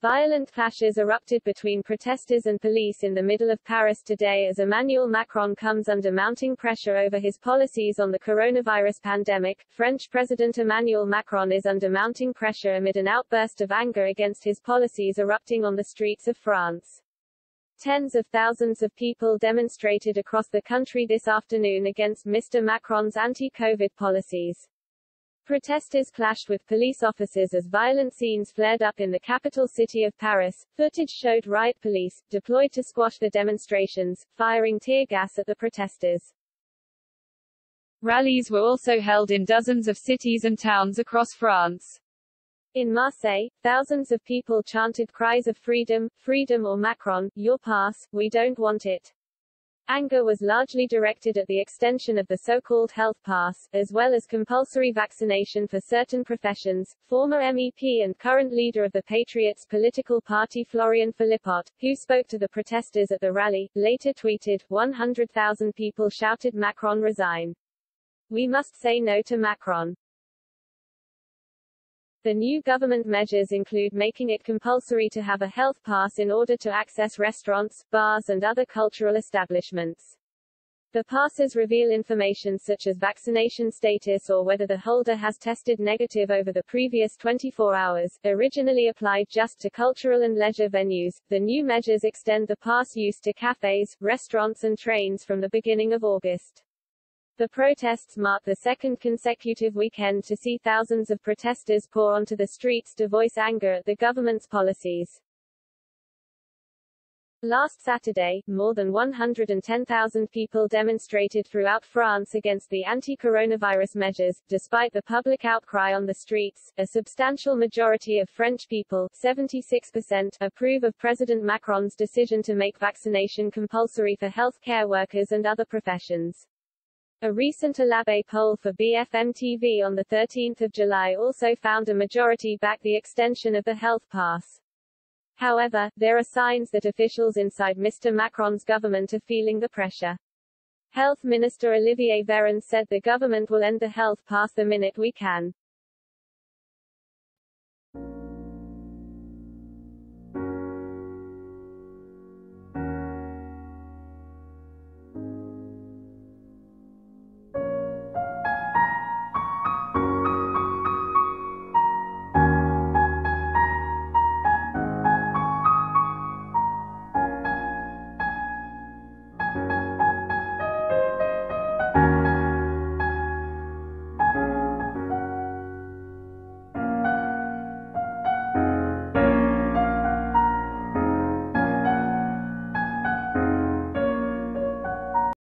Violent clashes erupted between protesters and police in the middle of Paris today as Emmanuel Macron comes under mounting pressure over his policies on the coronavirus pandemic. French President Emmanuel Macron is under mounting pressure amid an outburst of anger against his policies erupting on the streets of France. Tens of thousands of people demonstrated across the country this afternoon against Mr. Macron's anti-COVID policies. Protesters clashed with police officers as violent scenes flared up in the capital city of Paris. Footage showed riot police, deployed to squash the demonstrations, firing tear gas at the protesters. Rallies were also held in dozens of cities and towns across France. In Marseille, thousands of people chanted cries of freedom, freedom or Macron, your pass, we don't want it. Anger was largely directed at the extension of the so-called health pass, as well as compulsory vaccination for certain professions. Former MEP and current leader of the Patriots political party Florian Philippot, who spoke to the protesters at the rally, later tweeted, 100,000 people shouted Macron resign. We must say no to Macron. The new government measures include making it compulsory to have a health pass in order to access restaurants, bars and other cultural establishments. The passes reveal information such as vaccination status or whether the holder has tested negative over the previous 24 hours. Originally applied just to cultural and leisure venues, the new measures extend the pass use to cafes, restaurants and trains from the beginning of August. The protests mark the second consecutive weekend to see thousands of protesters pour onto the streets to voice anger at the government's policies. Last Saturday, more than 110,000 people demonstrated throughout France against the anti-coronavirus measures. Despite the public outcry on the streets, a substantial majority of French people, 76%, approve of President Macron's decision to make vaccination compulsory for healthcare workers and other professions. A recent Alabe poll for BFM TV on 13 July also found a majority back the extension of the health pass. However, there are signs that officials inside Mr. Macron's government are feeling the pressure. Health Minister Olivier Véran said the government will end the health pass the minute we can.